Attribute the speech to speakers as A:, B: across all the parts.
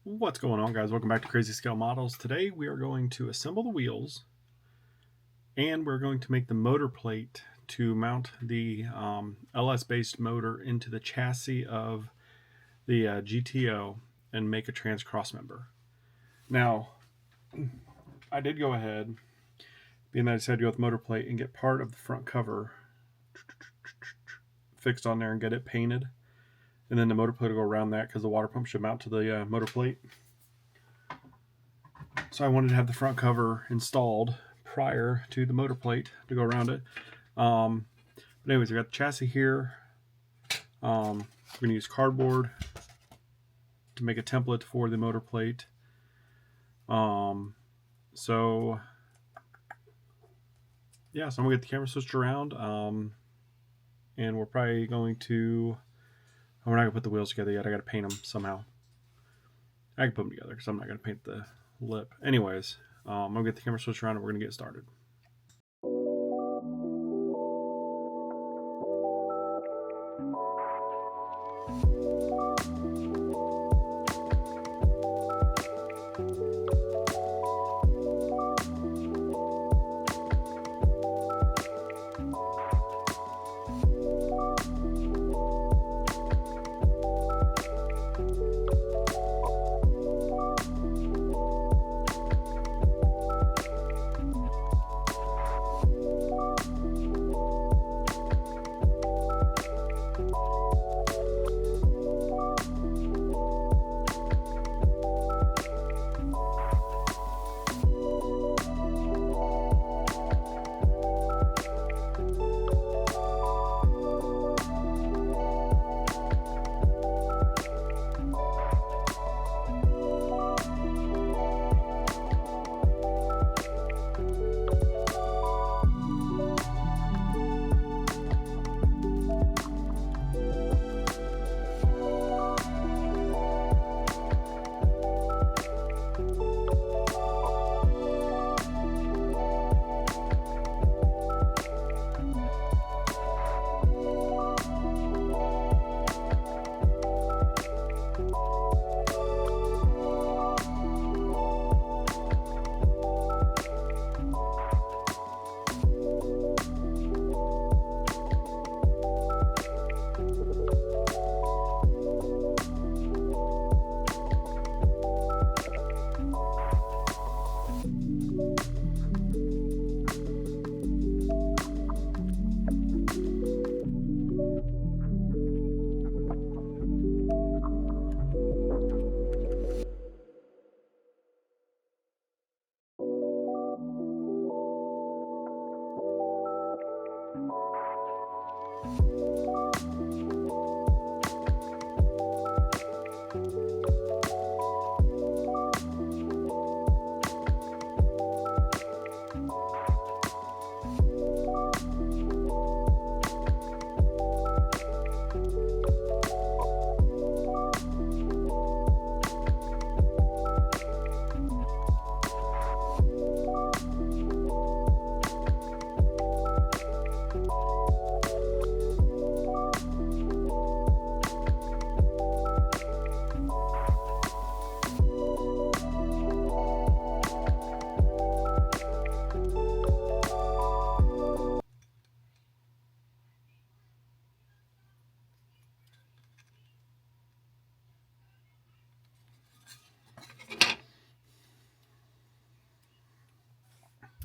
A: What's going on, guys? Welcome back to Crazy Scale Models. Today we are going to assemble the wheels and we're going to make the motor plate to mount the LS based motor into the chassis of the GTO and make a trans cross member. Now I did go ahead, being that I decided to go with motor plate, and get part of the front cover fixed on there and get it painted. And then the motor plate will go around that because the water pump should mount to the motor plate. So I wanted to have the front cover installed prior to the motor plate to go around it. But anyways, I got the chassis here. We're going to use cardboard to make a template for the motor plate. So I'm going to get the camera switched around. And we're probably going to... we're not going to put the wheels together yet. I got to paint them somehow. I can put them together because I'm not going to paint the lip. Anyways, I'm going to get the camera switched around and we're going to get started.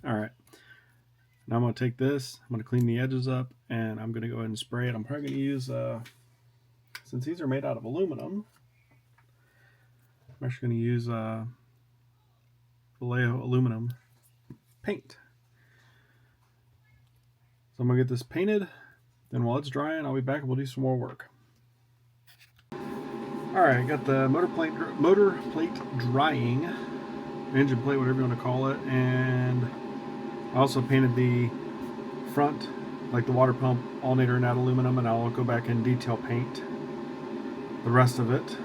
A: Alright, now I'm going to take this, I'm going to clean the edges up, and I'm going to go ahead and spray it. I'm probably going to use, since these are made out of aluminum, I'm actually going to use Vallejo aluminum paint. So I'm going to get this painted, then while it's drying, I'll be back and we'll do some more work. Alright, I got the motor plate drying, engine plate, whatever you want to call it, and I also painted the front, like the water pump, alternator in that aluminum, and I'll go back and detail paint the rest of it.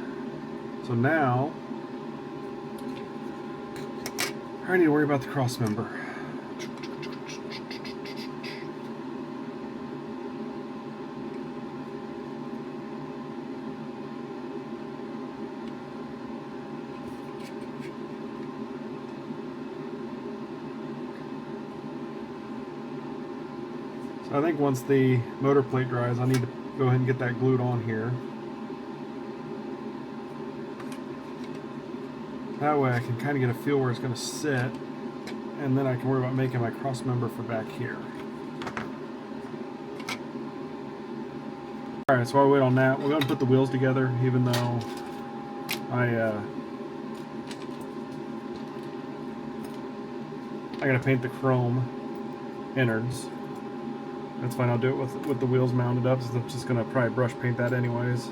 A: So now I need to worry about the cross member. I think once the motor plate dries, I need to go ahead and get that glued on here. That way I can kind of get a feel where it's going to sit, and then I can worry about making my cross member for back here. Alright, so while I wait on that, we're going to put the wheels together, even though I gotta paint the chrome innards. That's fine, I'll do it with the wheels mounted up, so I'm just gonna probably brush paint that anyways.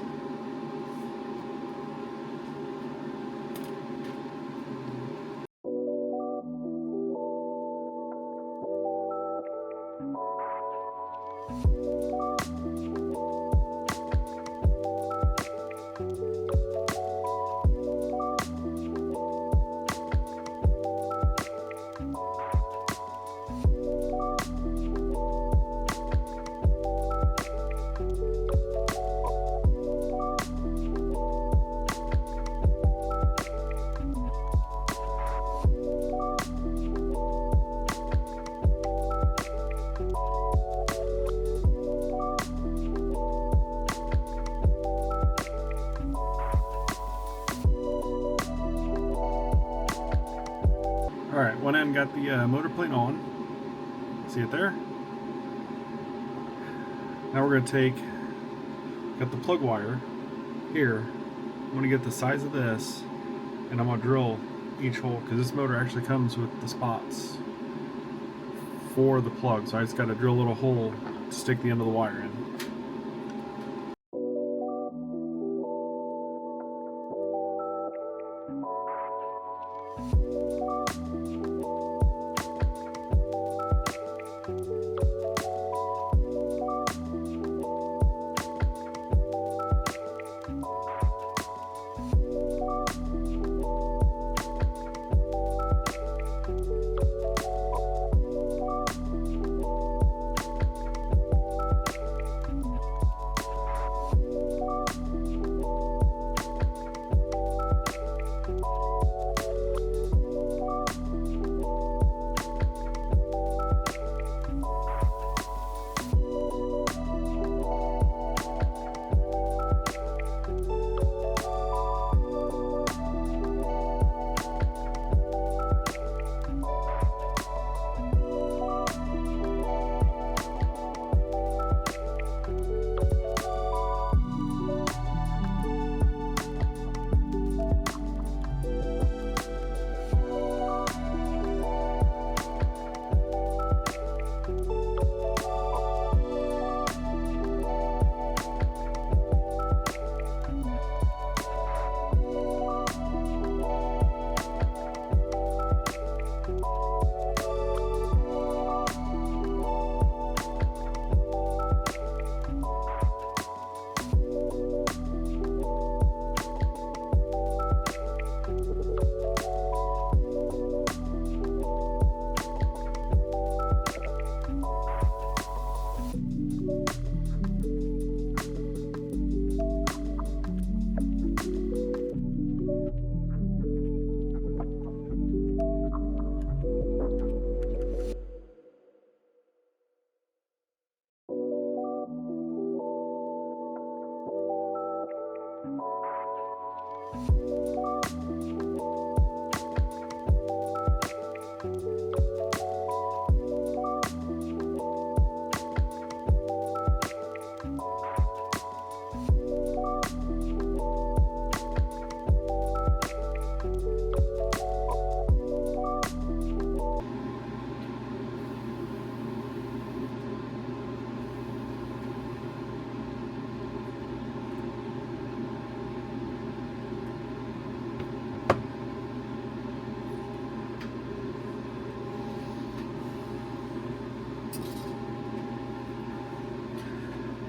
A: Alright, went in and got the motor plate on. See it there? Now we're going to got the plug wire here. I'm going to get the size of this, and I'm going to drill each hole, because this motor actually comes with the spots for the plug. So I just got to drill a little hole to stick the end of the wire in.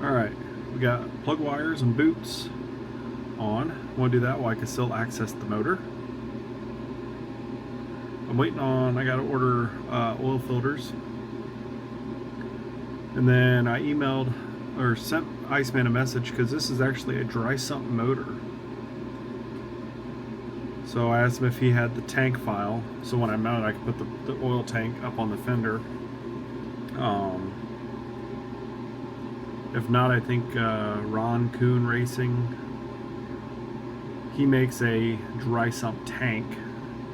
A: Alright, we got plug wires and boots on. I want to do that while I can still access the motor. I'm waiting on, I got to order oil filters. And then I emailed or sent Iceman a message because this is actually a dry sump motor. So I asked him if he had the tank file, so when I mount it I could put the oil tank up on the fender. If not, I think Ron Kuhn Racing, he makes a dry sump tank.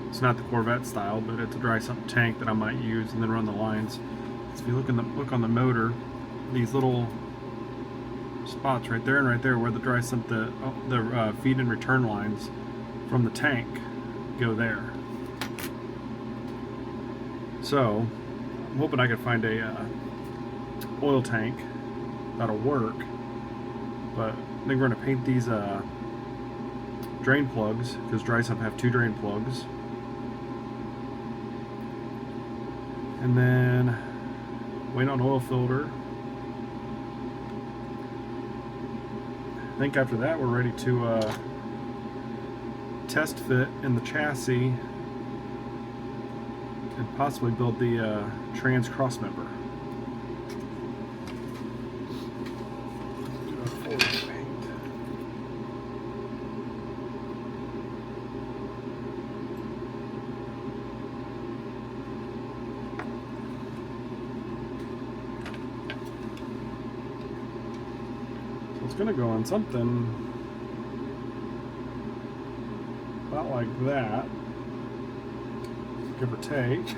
A: It's not the Corvette style, but it's a dry sump tank that I might use and then run the lines. So if you look on the motor, these little spots right there and right there where the dry sump, the feed and return lines from the tank go there. So I'm hoping I could find a oil tank that'll work, but I think we're going to paint these drain plugs, because dry sump have 2 drain plugs, and then wait on oil filter. I think after that we're ready to test fit in the chassis and possibly build the trans crossmember. It's going to go on something about like that, give or take.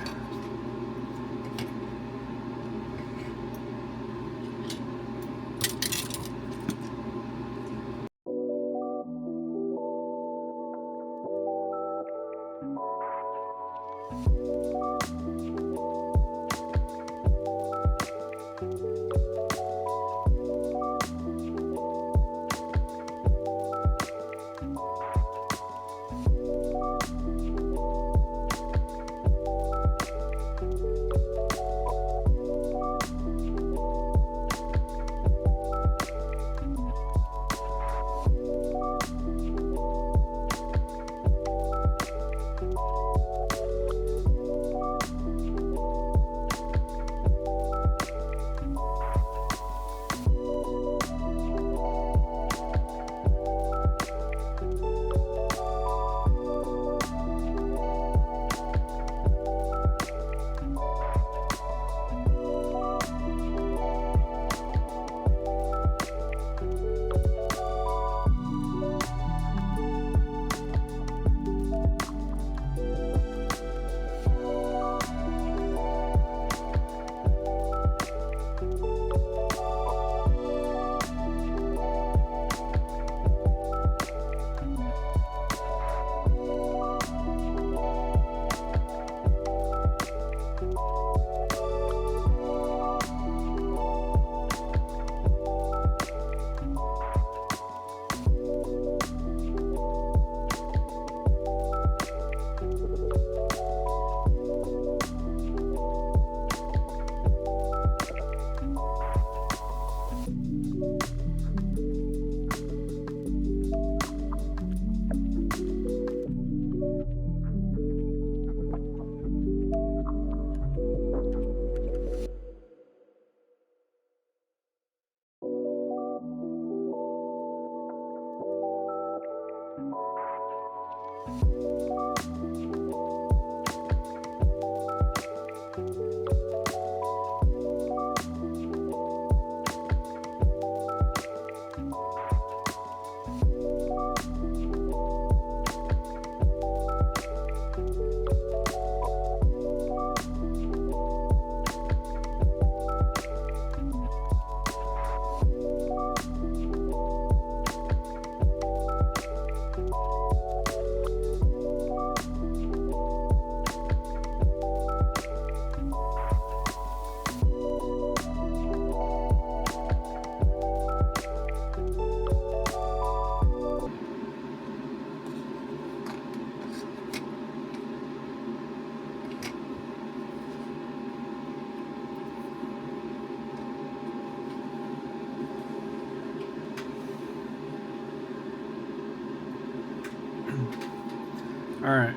A: Alright,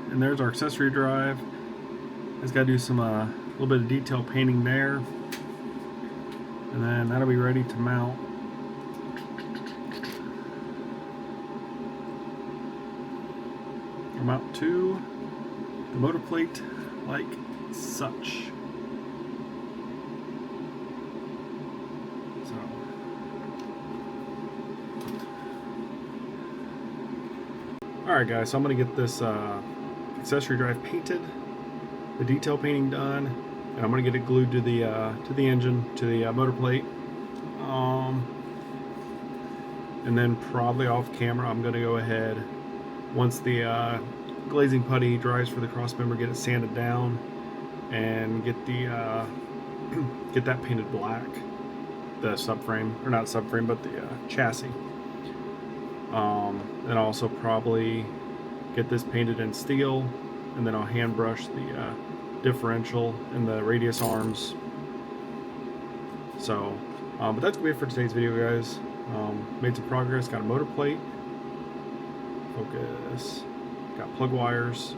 A: and there's our accessory drive. It's got to do some little bit of detail painting there, and then that'll be ready to mount. Mount to the motor plate like such. So Alright guys, so I'm going to get this accessory drive painted, the detail painting done, and I'm going to get it glued to the engine, to the motor plate. And then probably off camera I'm going to go ahead, once the glazing putty dries for the crossmember, get it sanded down and get the get that painted black, the subframe, or not subframe, but the chassis. And also probably get this painted in steel, and then I'll hand brush the differential and the radius arms. So, but that's gonna be it for today's video, guys. Made some progress. Got a motor plate. Focus. Got plug wires.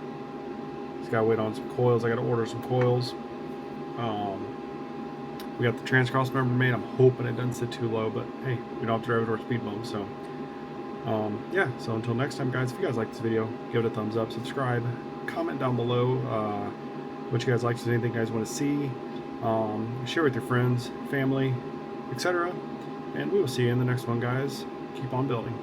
A: Just gotta wait on some coils. I gotta order some coils. We got the trans crossmember made. I'm hoping it doesn't sit too low, but hey, we don't have to drive it or speed bump. So, yeah. So until next time, guys. If you guys like this video, give it a thumbs up, subscribe, comment down below what you guys like, if there's anything you guys want to see. Share with your friends, family, etc. And we will see you in the next one, guys. Keep on building.